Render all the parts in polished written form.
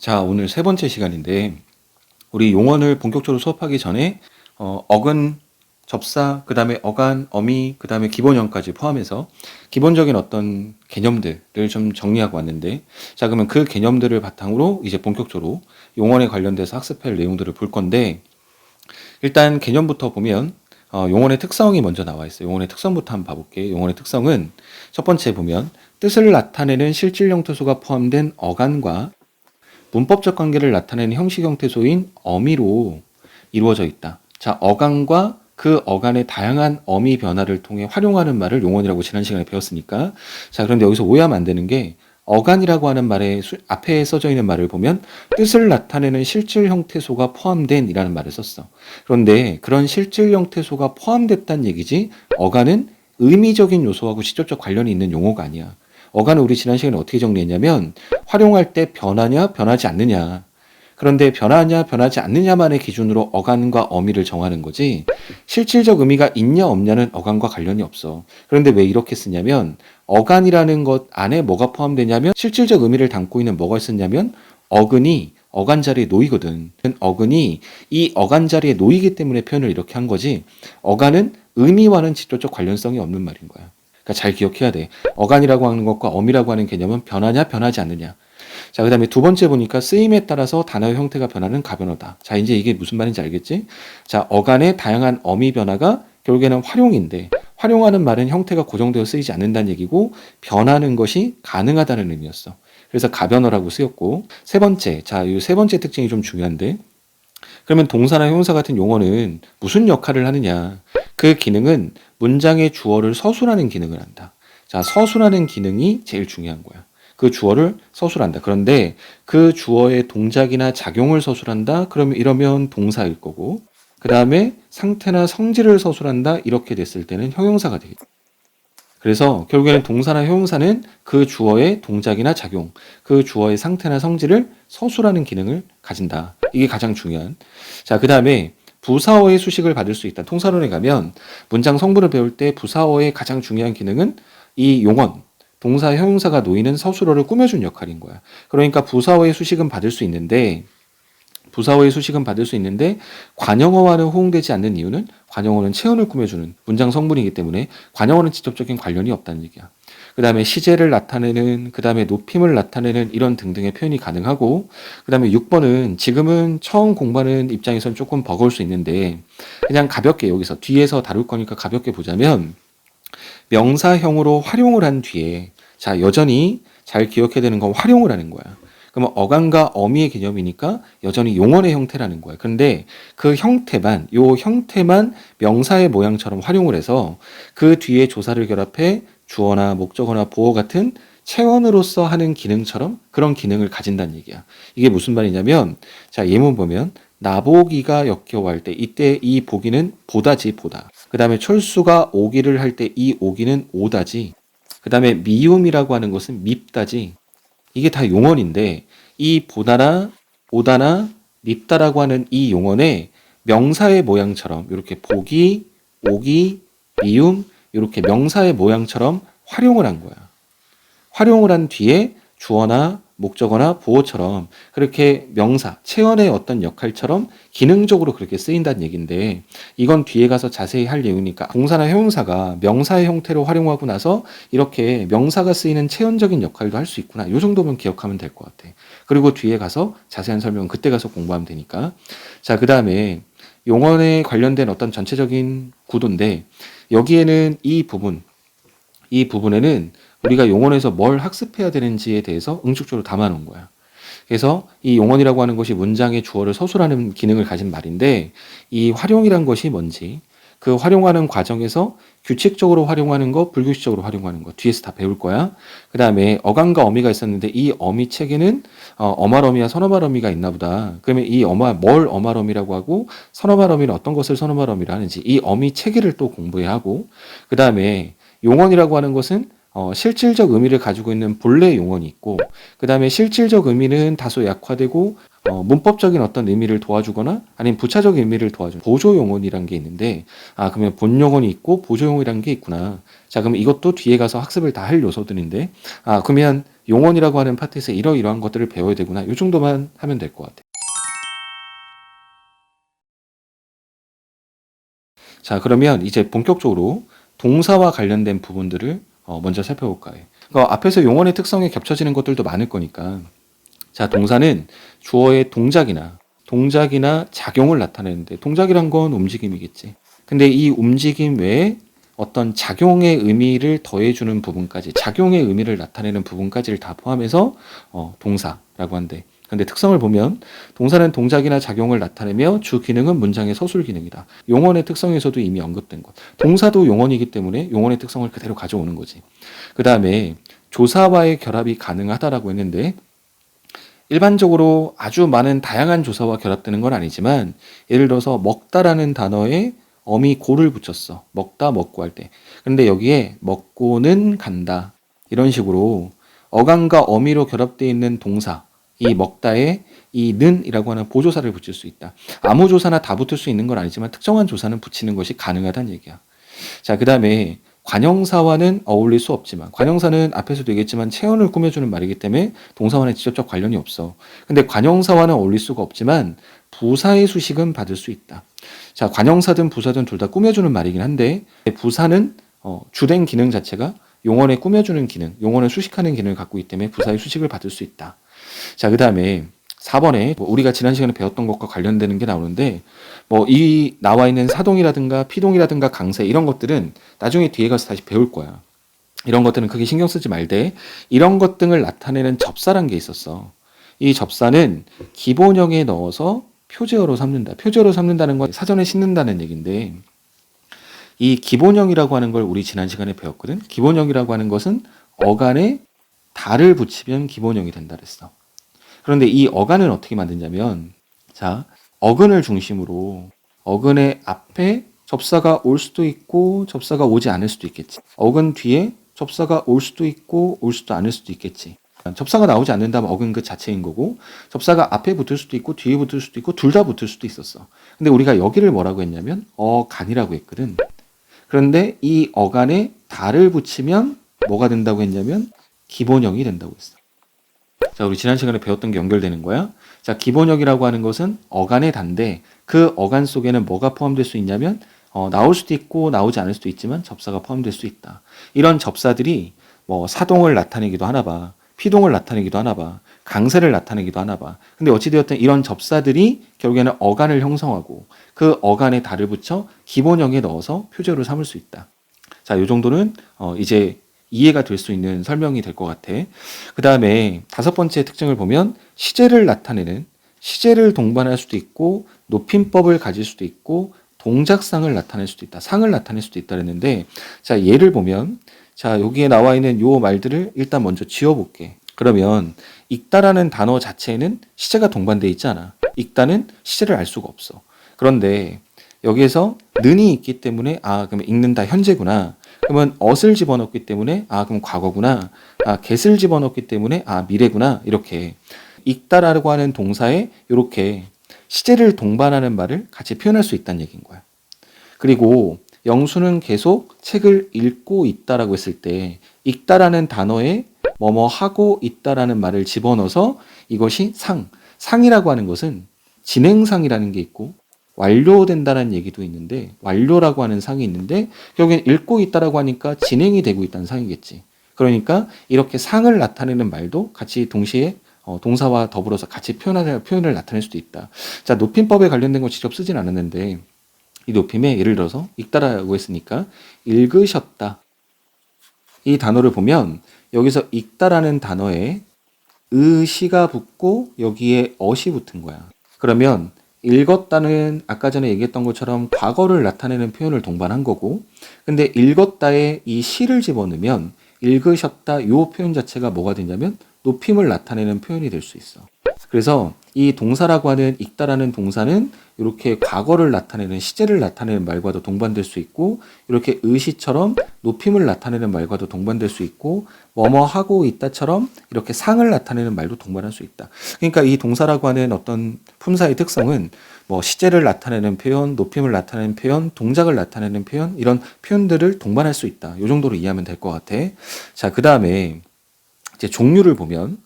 자, 오늘 세 번째 시간인데, 우리 용언을 본격적으로 수업하기 전에, 어근, 접사, 그 다음에 어간, 어미, 그 다음에 기본형까지 포함해서 기본적인 어떤 개념들을 좀 정리하고 왔는데, 자, 그러면 그 개념들을 바탕으로 이제 본격적으로 용언에 관련돼서 학습할 내용들을 볼 건데, 일단 개념부터 보면, 용언의 특성이 먼저 나와 있어요. 용언의 특성부터 한번 봐볼게요. 용언의 특성은 첫 번째 보면, 뜻을 나타내는 실질형 태소가 포함된 어간과 문법적 관계를 나타내는 형식 형태소인 어미로 이루어져 있다. 자, 어간과 그 어간의 다양한 어미 변화를 통해 활용하는 말을 용언이라고 지난 시간에 배웠으니까. 자, 그런데 여기서 오해하면 안 되는 게 어간이라고 하는 말의 앞에 써져 있는 말을 보면 뜻을 나타내는 실질 형태소가 포함된 이라는 말을 썼어. 그런데 그런 실질 형태소가 포함됐다는 얘기지 어간은 의미적인 요소하고 직접적 관련이 있는 용어가 아니야. 어간을 우리 지난 시간에 어떻게 정리했냐면 활용할 때 변하냐 변하지 않느냐. 그런데 변하냐 변하지 않느냐만의 기준으로 어간과 어미를 정하는 거지 실질적 의미가 있냐 없냐는 어간과 관련이 없어. 그런데 왜 이렇게 쓰냐면 어간이라는 것 안에 뭐가 포함되냐면 실질적 의미를 담고 있는 뭐가 있었냐면 어근이 어간 자리에 놓이거든. 어근이 이 어간 자리에 놓이기 때문에 표현을 이렇게 한 거지 어간은 의미와는 직접적 관련성이 없는 말인 거야. 그러니까 잘 기억해야 돼. 어간이라고 하는 것과 어미라고 하는 개념은 변하냐 변하지 않느냐. 자, 그 다음에 두 번째 보니까 쓰임에 따라서 단어의 형태가 변하는 가변어다. 자, 이제 이게 무슨 말인지 알겠지? 자, 어간의 다양한 어미 변화가 결국에는 활용인데 활용하는 말은 형태가 고정되어 쓰이지 않는다는 얘기고 변하는 것이 가능하다는 의미였어. 그래서 가변어라고 쓰였고 세 번째, 자, 이 세 번째 특징이 좀 중요한데 그러면 동사나 형용사 같은 용어는 무슨 역할을 하느냐? 그 기능은 문장의 주어를 서술하는 기능을 한다. 자, 서술하는 기능이 제일 중요한 거야. 그 주어를 서술한다. 그런데 그 주어의 동작이나 작용을 서술한다. 그러면 이러면 동사일 거고, 그 다음에 상태나 성질을 서술한다. 이렇게 됐을 때는 형용사가 되겠다. 그래서 결국에는 동사나 형용사는 그 주어의 동작이나 작용, 그 주어의 상태나 성질을 서술하는 기능을 가진다. 이게 가장 중요한. 자, 그 다음에 부사어의 수식을 받을 수 있다. 통사론에 가면 문장 성분을 배울 때 부사어의 가장 중요한 기능은 이 용언, 동사, 형용사가 놓이는 서술어를 꾸며준 역할인 거야. 그러니까 부사어의 수식은 받을 수 있는데 관형어와는 호응되지 않는 이유는 관형어는 체언을 꾸며주는 문장 성분이기 때문에 관형어는 직접적인 관련이 없다는 얘기야. 그 다음에 시제를 나타내는, 그 다음에 높임을 나타내는 이런 등등의 표현이 가능하고 그 다음에 6번은 지금은 처음 공부하는 입장에서는 조금 버거울 수 있는데 그냥 가볍게 여기서 뒤에서 다룰 거니까 가볍게 보자면 명사형으로 활용을 한 뒤에 자 여전히 잘 기억해야 되는 건 활용을 하는 거야. 그러면 어간과 어미의 개념이니까 여전히 용언의 형태라는 거야. 그런데 그 형태만 명사의 모양처럼 활용을 해서 그 뒤에 조사를 결합해 주어나 목적어나 보어 같은 체언으로서 하는 기능처럼 그런 기능을 가진다는 얘기야. 이게 무슨 말이냐면 자 예문 보면 나보기가 역겨워할 때 이때 이 보기는 보다지 보다. 그 다음에 철수가 오기를 할 때 이 오기는 오다지. 그 다음에 미움이라고 하는 것은 밉다지. 이게 다 용언인데 이 보다나 오다나 밉다라고 하는 이 용언의 명사의 모양처럼 이렇게 보기, 오기, 미움 이렇게 명사의 모양처럼 활용을 한 거야. 활용을 한 뒤에 주어나 목적어나 보어처럼 그렇게 명사, 체언의 어떤 역할처럼 기능적으로 그렇게 쓰인다는 얘기인데 이건 뒤에 가서 자세히 할 내용이니까 동사나 형용사가 명사의 형태로 활용하고 나서 이렇게 명사가 쓰이는 체언적인 역할도 할 수 있구나. 이 정도면 기억하면 될 것 같아. 그리고 뒤에 가서 자세한 설명은 그때 가서 공부하면 되니까. 자, 그 다음에 용언에 관련된 어떤 전체적인 구도인데 여기에는 이 부분에는 우리가 용언에서 뭘 학습해야 되는지에 대해서 응축적으로 담아놓은 거야. 그래서 이 용언이라고 하는 것이 문장의 주어를 서술하는 기능을 가진 말인데 이 활용이란 것이 뭔지 그 활용하는 과정에서 규칙적으로 활용하는 거, 불규칙적으로 활용하는 거 뒤에서 다 배울 거야. 그 다음에 어간과 어미가 있었는데 이 어미 체계는 어말어미와 선어말어미가 있나 보다. 그러면 이 뭘 어말어미라고 하고 선어말어미는 어떤 것을 선어말어미라 하는지 이 어미 체계를 또 공부해야 하고 그 다음에 용언이라고 하는 것은 실질적 의미를 가지고 있는 본래 용언이 있고 그 다음에 실질적 의미는 다소 약화되고 문법적인 어떤 의미를 도와주거나 아니면 부차적 의미를 도와주는 보조 용언이라는 게 있는데 그러면 본 용언이 있고 보조 용언이라는 게 있구나. 자 그럼 이것도 뒤에 가서 학습을 다 할 요소들인데 그러면 용언이라고 하는 파트에서 이러이러한 것들을 배워야 되구나. 이 정도만 하면 될 것 같아요. 자, 그러면 이제 본격적으로 동사와 관련된 부분들을 먼저 살펴볼까 해요. 앞에서 용언의 특성에 겹쳐지는 것들도 많을 거니까. 자, 동사는 주어의 동작이나 작용을 나타내는데, 동작이란 건 움직임이겠지. 근데 이 움직임 외에 어떤 작용의 의미를 더해주는 부분까지, 작용의 의미를 나타내는 부분까지를 다 포함해서 동사라고 한대. 근데 특성을 보면 동사는 동작이나 작용을 나타내며 주 기능은 문장의 서술 기능이다. 용언의 특성에서도 이미 언급된 것. 동사도 용언이기 때문에 용언의 특성을 그대로 가져오는 거지. 그 다음에 조사와의 결합이 가능하다라고 했는데, 일반적으로 아주 많은 다양한 조사와 결합되는 건 아니지만, 예를 들어서 먹다라는 단어에 어미 고를 붙였어. 먹다, 먹고 할 때. 근데 여기에 먹고는 간다. 이런 식으로 어간과 어미로 결합되어 있는 동사, 이 먹다에 이 는이라고 하는 보조사를 붙일 수 있다. 아무 조사나 다 붙을 수 있는 건 아니지만 특정한 조사는 붙이는 것이 가능하다는 얘기야. 자, 그 다음에 관형사와는 어울릴 수 없지만, 관형사는 앞에서도 얘기했지만 체온을 꾸며주는 말이기 때문에 동사와는 직접적 관련이 없어. 근데 관형사와는 어울릴 수가 없지만 부사의 수식은 받을 수 있다. 자, 관형사든 부사든 둘 다 꾸며주는 말이긴 한데, 부사는 주된 기능 자체가 용언에 꾸며주는 기능, 용언을 수식하는 기능을 갖고 있기 때문에 부사의 수식을 받을 수 있다. 자, 그 다음에 4번에 우리가 지난 시간에 배웠던 것과 관련되는 게 나오는데, 이 나와 있는 사동이라든가 피동이라든가 강세 이런 것들은 나중에 뒤에 가서 다시 배울 거야. 이런 것들은 크게 신경 쓰지 말되, 이런 것 등을 나타내는 접사란 게 있었어. 이 접사는 기본형에 넣어서 표제어로 삼는다. 표제어로 삼는다는 건 사전에 싣는다는 얘기인데, 이 기본형이라고 하는 걸 우리 지난 시간에 배웠거든. 기본형이라고 하는 것은 어간에 다를 붙이면 기본형이 된다 그랬어. 그런데 이 어간은 어떻게 만드냐면, 자, 어근을 중심으로 어근의 앞에 접사가 올 수도 있고 접사가 오지 않을 수도 있겠지. 어근 뒤에 접사가 올 수도 있고 올 수도 않을 수도 있겠지. 접사가 나오지 않는다면 어근 그 자체인 거고, 접사가 앞에 붙을 수도 있고 뒤에 붙을 수도 있고 둘 다 붙을 수도 있었어. 근데 우리가 여기를 뭐라고 했냐면 어간이라고 했거든. 그런데 이 어간에 다를 붙이면 뭐가 된다고 했냐면 기본형이 된다고 했어. 자, 우리 지난 시간에 배웠던 게 연결되는 거야. 자, 기본형이라고 하는 것은 어간의 단데, 그 어간 속에는 뭐가 포함될 수 있냐면 나올 수도 있고 나오지 않을 수도 있지만 접사가 포함될 수 있다. 이런 접사들이 사동을 나타내기도 하나 봐. 피동을 나타내기도 하나 봐. 강세를 나타내기도 하나 봐. 근데 어찌되었든 이런 접사들이 결국에는 어간을 형성하고 그 어간에 달을 붙여 기본형에 넣어서 표제로 삼을 수 있다. 자, 이 정도는 이제 이해가 될 수 있는 설명이 될 것 같아. 그 다음에 5번째 특징을 보면 시제를 동반할 수도 있고 높임법을 가질 수도 있고 동작상을 나타낼 수도 있다. 상을 나타낼 수도 있다 그랬는데, 자, 예를 보면, 자, 여기에 나와 있는 요 말들을 일단 먼저 지워볼게. 그러면 읽다라는 단어 자체에는 시제가 동반되어 있잖아. 읽다는 시제를 알 수가 없어. 그런데 여기에서 는이 있기 때문에 그럼 읽는다 현재구나. 그러면 엇을 집어넣기 때문에 그럼 과거구나. get을 집어넣기 때문에 미래구나. 이렇게 읽다라고 하는 동사에 이렇게 시제를 동반하는 말을 같이 표현할 수 있다는 얘기인 거야. 그리고 영수는 계속 책을 읽고 있다라고 했을 때 읽다라는 단어에 뭐뭐 하고 있다라는 말을 집어넣어서 이것이 상이라고 하는 것은 진행상이라는 게 있고 완료된다는 얘기도 있는데, 완료라고 하는 상이 있는데 결국엔 읽고 있다라고 하니까 진행이 되고 있다는 상이겠지. 그러니까 이렇게 상을 나타내는 말도 같이 동시에 동사와 더불어서 같이 표현을 나타낼 수도 있다. 자, 높임법에 관련된 거 직접 쓰진 않았는데, 이 높임에 예를 들어서 읽다라고 했으니까 읽으셨다. 이 단어를 보면 여기서 읽다라는 단어에 시가 붙고 여기에 엇이 붙은 거야. 그러면 읽었다는 아까 전에 얘기했던 것처럼 과거를 나타내는 표현을 동반한 거고, 근데 읽었다에 이 시를 집어넣으면 읽으셨다 요 표현 자체가 뭐가 되냐면 높임을 나타내는 표현이 될 수 있어. 그래서 이 동사라고 하는 읽다라는 동사는 이렇게 과거를 나타내는 시제를 나타내는 말과도 동반될 수 있고, 이렇게 의시처럼 높임을 나타내는 말과도 동반될 수 있고, 뭐뭐 하고 있다처럼 이렇게 상을 나타내는 말도 동반할 수 있다. 그러니까 이 동사라고 하는 어떤 품사의 특성은 시제를 나타내는 표현, 높임을 나타내는 표현, 동작을 나타내는 표현, 이런 표현들을 동반할 수 있다. 이 정도로 이해하면 될 것 같아. 자, 그 다음에 이제 종류를 보면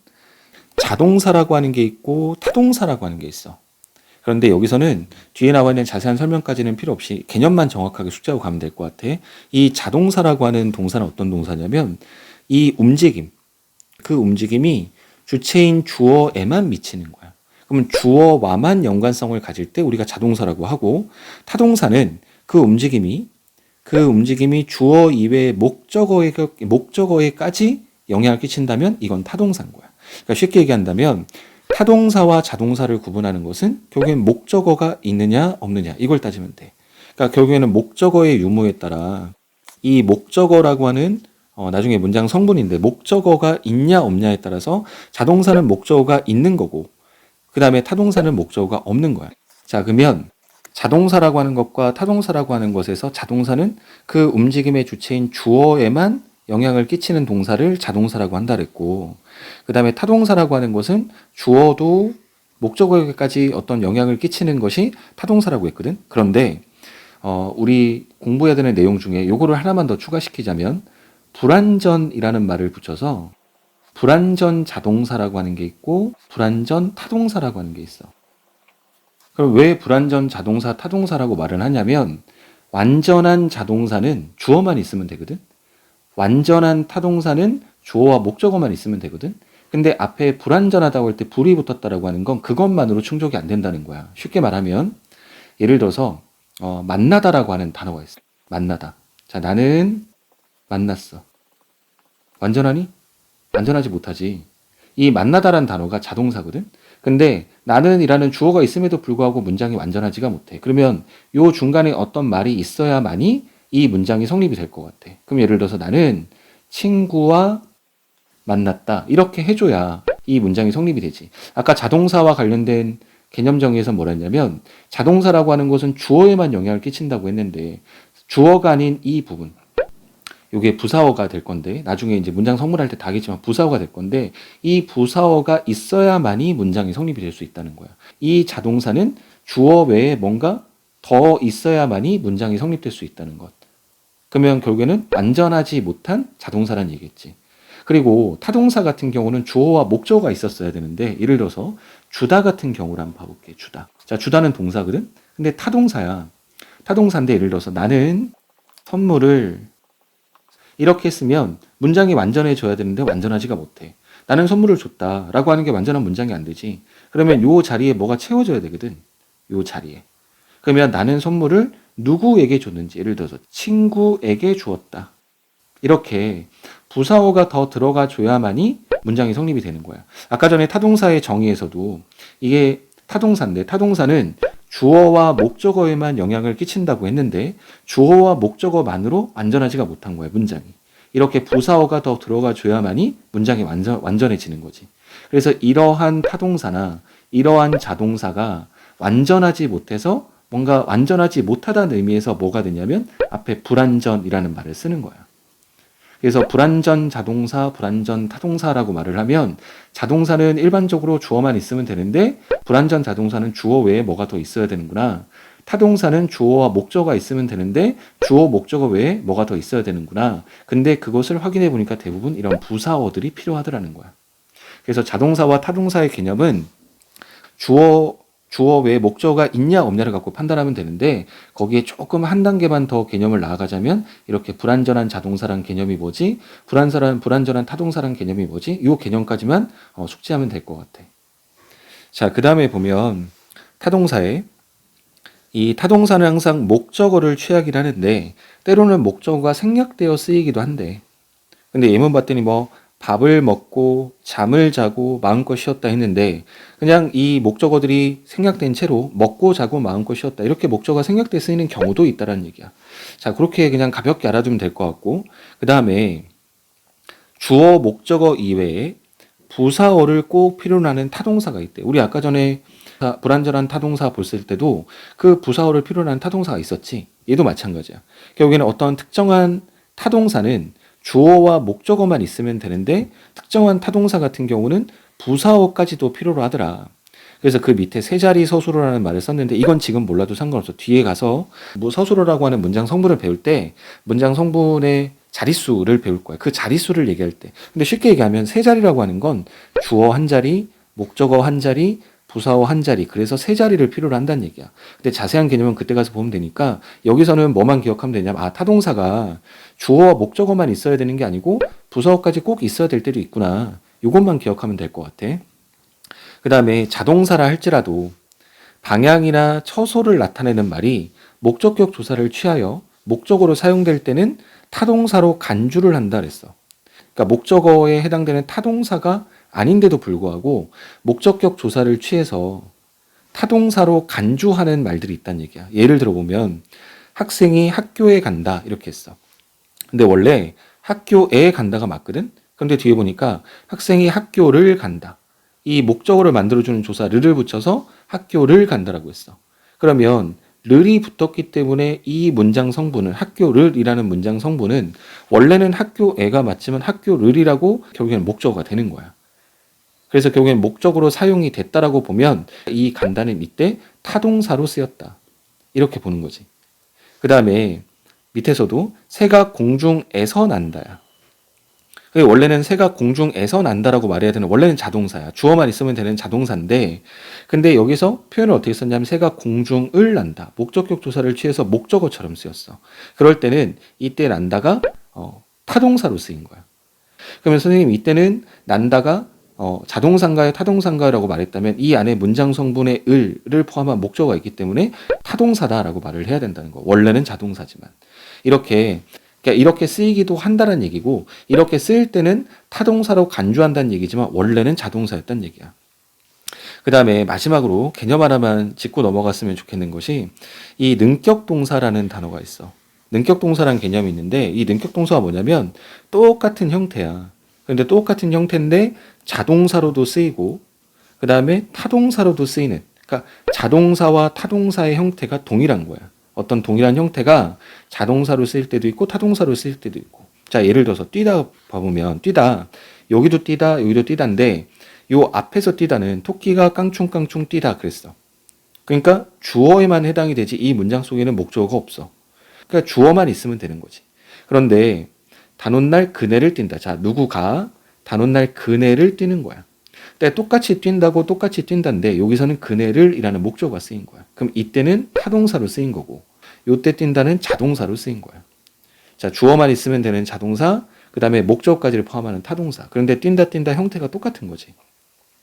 자동사라고 하는 게 있고 타동사라고 하는 게 있어. 그런데 여기서는 뒤에 나와 있는 자세한 설명까지는 필요 없이 개념만 정확하게 숙지하고 가면 될 것 같아. 이 자동사라고 하는 동사는 어떤 동사냐면 이 움직임, 그 움직임이 주체인 주어에만 미치는 거야. 그러면 주어와만 연관성을 가질 때 우리가 자동사라고 하고, 타동사는 그 움직임이 주어 이외의 목적어에까지 영향을 끼친다면 이건 타동사인 거야. 그러니까 쉽게 얘기한다면 타동사와 자동사를 구분하는 것은 결국엔 목적어가 있느냐 없느냐 이걸 따지면 돼. 그러니까 결국에는 목적어의 유무에 따라 이 목적어라고 하는 나중에 문장 성분인데 목적어가 있냐 없냐에 따라서 자동사는 목적어가 있는 거고 그 다음에 타동사는 목적어가 없는 거야. 자, 그러면 자동사라고 하는 것과 타동사라고 하는 것에서 자동사는 그 움직임의 주체인 주어에만 영향을 끼치는 동사를 자동사라고 한다 그랬고, 그 다음에 타동사라고 하는 것은 주어도 목적어에까지 어떤 영향을 끼치는 것이 타동사라고 했거든. 그런데 우리 공부해야 되는 내용 중에 요거를 하나만 더 추가시키자면 불완전이라는 말을 붙여서 불완전 자동사라고 하는 게 있고 불완전 타동사라고 하는 게 있어. 그럼 왜 불완전 자동사, 타동사라고 말을 하냐면 완전한 자동사는 주어만 있으면 되거든. 완전한 타동사는 주어와 목적어만 있으면 되거든. 근데 앞에 불완전하다고 할 때 불이 붙었다라고 하는 건 그것만으로 충족이 안 된다는 거야. 쉽게 말하면 예를 들어서 만나다라고 하는 단어가 있어. 만나다. 자, 나는 만났어. 완전하니? 완전하지 못하지. 이 만나다라는 단어가 자동사거든. 근데 나는이라는 주어가 있음에도 불구하고 문장이 완전하지가 못해. 그러면 요 중간에 어떤 말이 있어야만이 이 문장이 성립이 될 것 같아. 그럼 예를 들어서 나는 친구와 만났다. 이렇게 해줘야 이 문장이 성립이 되지. 아까 자동사와 관련된 개념 정의에서 뭐라 했냐면 자동사라고 하는 것은 주어에만 영향을 끼친다고 했는데 주어가 아닌 이 부분. 이게 부사어가 될 건데 나중에 이제 문장 성물할 때 다 하겠지만 부사어가 될 건데 이 부사어가 있어야만이 문장이 성립이 될 수 있다는 거야. 이 자동사는 주어 외에 뭔가 더 있어야만이 문장이 성립될 수 있다는 것. 그러면 결국에는 완전하지 못한 자동사란 얘기겠지. 그리고 타동사 같은 경우는 주어와 목적어가 있었어야 되는데 예를 들어서 주다 같은 경우를 한번 봐볼게. 주다. 자, 주다는 동사거든. 근데 타동사야. 타동사인데 예를 들어서 나는 선물을 이렇게 했으면 문장이 완전해져야 되는데 완전하지가 못해. 나는 선물을 줬다라고 하는 게 완전한 문장이 안 되지. 그러면 요 자리에 뭐가 채워져야 되거든. 요 자리에. 그러면 나는 선물을 누구에게 줬는지 예를 들어서 친구에게 주었다. 이렇게 부사어가 더 들어가 줘야만이 문장이 성립이 되는 거야. 아까 전에 타동사의 정의에서도 이게 타동사인데 타동사는 주어와 목적어에만 영향을 끼친다고 했는데 주어와 목적어만으로 완전하지가 못한 거야, 문장이. 이렇게 부사어가 더 들어가 줘야만이 문장이 완전해지는 거지. 그래서 이러한 타동사나 이러한 자동사가 완전하지 못해서 뭔가 완전하지 못하다는 의미에서 뭐가 되냐면 앞에 불완전이라는 말을 쓰는 거야. 그래서 불완전 자동사, 불완전 타동사라고 말을 하면 자동사는 일반적으로 주어만 있으면 되는데 불완전 자동사는 주어 외에 뭐가 더 있어야 되는구나. 타동사는 주어와 목적어가 있으면 되는데 주어, 목적어 외에 뭐가 더 있어야 되는구나. 근데 그것을 확인해 보니까 대부분 이런 부사어들이 필요하더라는 거야. 그래서 자동사와 타동사의 개념은 주어 외에 목적어가 있냐 없냐를 갖고 판단하면 되는데 거기에 조금 한 단계만 더 개념을 나아가자면 이렇게 불완전한 자동사란 개념이 뭐지? 불완전한 타동사란 개념이 뭐지? 이 개념까지만 숙지하면 될 것 같아. 자, 그 다음에 보면 타동사에 이 타동사는 항상 목적어를 취하긴 하는데 때로는 목적어가 생략되어 쓰이기도 한데 근데 예문 봤더니 뭐 밥을 먹고 잠을 자고 마음껏 쉬었다 했는데 그냥 이 목적어들이 생략된 채로 먹고 자고 마음껏 쉬었다 이렇게 목적어가 생략돼 쓰이는 경우도 있다라는 얘기야. 자, 그렇게 그냥 가볍게 알아두면 될 것 같고 그 다음에 주어 목적어 이외에 부사어를 꼭 필요로 하는 타동사가 있대. 우리 아까 전에 불완전한 타동사 봤을 때도 그 부사어를 필요로 하는 타동사가 있었지. 얘도 마찬가지야. 결국에는 어떤 특정한 타동사는 주어와 목적어만 있으면 되는데 특정한 타동사 같은 경우는 부사어까지도 필요로 하더라. 그래서 그 밑에 세 자리 서술어라는 말을 썼는데 이건 지금 몰라도 상관없어. 뒤에 가서 뭐 서술어라고 하는 문장 성분을 배울 때 문장 성분의 자릿수를 배울 거야. 그 자릿수를 얘기할 때. 근데 쉽게 얘기하면 세 자리라고 하는 건 주어 한 자리, 목적어 한 자리, 부사어 한 자리. 그래서 세 자리를 필요로 한다는 얘기야. 근데 자세한 개념은 그때 가서 보면 되니까 여기서는 뭐만 기억하면 되냐면 타동사가 주어와 목적어만 있어야 되는 게 아니고 부사어까지 꼭 있어야 될 때도 있구나. 이것만 기억하면 될 것 같아. 그 다음에 자동사라 할지라도 방향이나 처소를 나타내는 말이 목적격 조사를 취하여 목적어로 사용될 때는 타동사로 간주를 한다 그랬어. 그러니까 목적어에 해당되는 타동사가 아닌데도 불구하고 목적격 조사를 취해서 타동사로 간주하는 말들이 있다는 얘기야. 예를 들어보면 학생이 학교에 간다 이렇게 했어. 근데 원래 학교에 간다가 맞거든. 그런데 뒤에 보니까 학생이 학교를 간다. 이 목적어를 만들어주는 조사 르를 붙여서 학교를 간다라고 했어. 그러면 르이 붙었기 때문에 이 문장 성분은 학교를이라는 문장 성분은 원래는 학교에가 맞지만 학교를이라고 결국에는 목적어가 되는 거야. 그래서 결국엔 목적으로 사용이 됐다라고 보면 이 간다는 이때 타동사로 쓰였다. 이렇게 보는 거지. 그 다음에 밑에서도 새가 공중에서 난다야. 원래는 새가 공중에서 난다라고 말해야 되는 원래는 자동사야. 주어만 있으면 되는 자동사인데 근데 여기서 표현을 어떻게 썼냐면 새가 공중을 난다. 목적격 조사를 취해서 목적어처럼 쓰였어. 그럴 때는 이때 난다가 타동사로 쓰인 거야. 그러면 선생님 이때는 난다가 자동사인가요 타동사인가요 라고 말했다면 이 안에 문장 성분의 을을 포함한 목적어가 있기 때문에 타동사다라고 말을 해야 된다는 거. 원래는 자동사지만 그러니까 이렇게 쓰이기도 한다는 얘기고 이렇게 쓰일 때는 타동사로 간주한다는 얘기지만 원래는 자동사였다는 얘기야. 그 다음에 마지막으로 개념 하나만 짚고 넘어갔으면 좋겠는 것이 이 능격동사라는 단어가 있어. 능격동사라는 개념이 있는데 이 능격동사가 뭐냐면 똑같은 형태야. 그런데 똑같은 형태인데 자동사로도 쓰이고 그 다음에 타동사로도 쓰이는 그러니까 자동사와 타동사의 형태가 동일한 거야. 어떤 동일한 형태가 자동사로 쓰일 때도 있고 타동사로 쓰일 때도 있고. 자, 예를 들어서 뛰다 봐보면 뛰다 여기도 뛰다 여기도 뛰다인데 요 앞에서 뛰다는 토끼가 깡충깡충 뛰다 그랬어. 그러니까 주어에만 해당이 되지 이 문장 속에는 목적어가 없어. 그러니까 주어만 있으면 되는 거지. 그런데 단오날 그네를 뛴다. 자, 누구가 단오날 그네를 뛰는 거야. 근데 똑같이 뛴다고 똑같이 뛴다인데 여기서는 그네를 이라는 목적어가 쓰인 거야. 그럼 이때는 타동사로 쓰인 거고 요때 뛴다는 자동사로 쓰인 거야. 자, 주어만 있으면 되는 자동사, 그 다음에 목적어까지를 포함하는 타동사. 그런데 뛴다 형태가 똑같은 거지.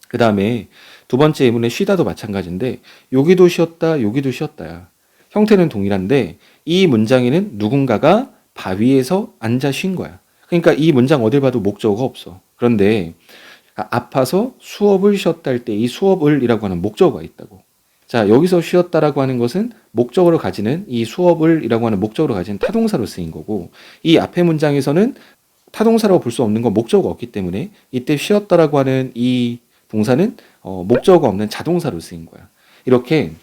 그 다음에 두 번째 예문의 쉬다도 마찬가지인데 여기도 쉬었다 여기도 쉬었다야. 형태는 동일한데 이 문장에는 누군가가 바위에서 앉아 쉰 거야. 그러니까 이 문장 어딜 봐도 목적어가 없어. 그런데 아파서 수업을 쉬었다 할 때 이 수업을이라고 하는 목적어가 있다고. 자, 여기서 쉬었다라고 하는 것은 목적어로 가지는 이 수업을이라고 하는 목적어로 가진 타동사로 쓰인 거고 이 앞에 문장에서는 타동사라고 볼 수 없는 건 목적어가 없기 때문에 이때 쉬었다라고 하는 이 동사는 목적어가 없는 자동사로 쓰인 거야. 이렇게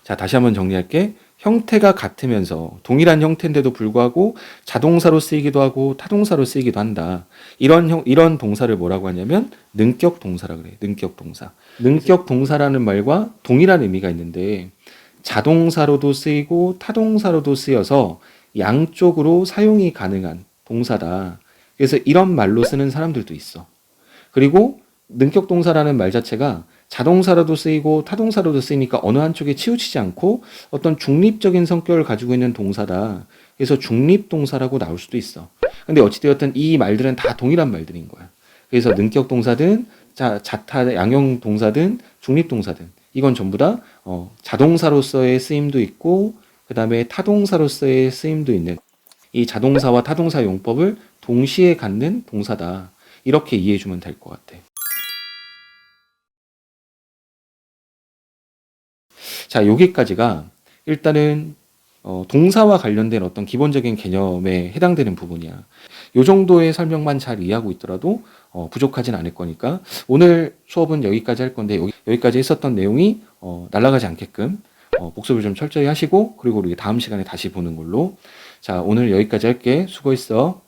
자, 다시 한번 정리할게. 형태가 같으면서 동일한 형태인데도 불구하고 자동사로 쓰이기도 하고 타동사로 쓰이기도 한다. 이런 동사를 뭐라고 하냐면 능격 동사라 그래. 능격 동사. 능격 동사라는 말과 동일한 의미가 있는데 자동사로도 쓰이고 타동사로도 쓰여서 양쪽으로 사용이 가능한 동사다. 그래서 이런 말로 쓰는 사람들도 있어. 그리고 능격 동사라는 말 자체가 자동사로도 쓰이고 타동사로도 쓰이니까 어느 한쪽에 치우치지 않고 어떤 중립적인 성격을 가지고 있는 동사다. 그래서 중립동사라고 나올 수도 있어. 근데 어찌되었든 이 말들은 다 동일한 말들인 거야. 그래서 능격 동사든 자타 양형 동사든 중립동사든 이건 전부 다 자동사로서의 쓰임도 있고 그 다음에 타동사로서의 쓰임도 있는 이 자동사와 타동사 용법을 동시에 갖는 동사다. 이렇게 이해해 주면 될 것 같아. 자, 여기까지가 일단은 동사와 관련된 어떤 기본적인 개념에 해당되는 부분이야. 요 정도의 설명만 잘 이해하고 있더라도 부족하진 않을 거니까 오늘 수업은 여기까지 할 건데 여기까지 했었던 내용이 날아가지 않게끔 복습을 좀 철저히 하시고 그리고 우리 다음 시간에 다시 보는 걸로. 자, 오늘 여기까지 할게. 수고했어.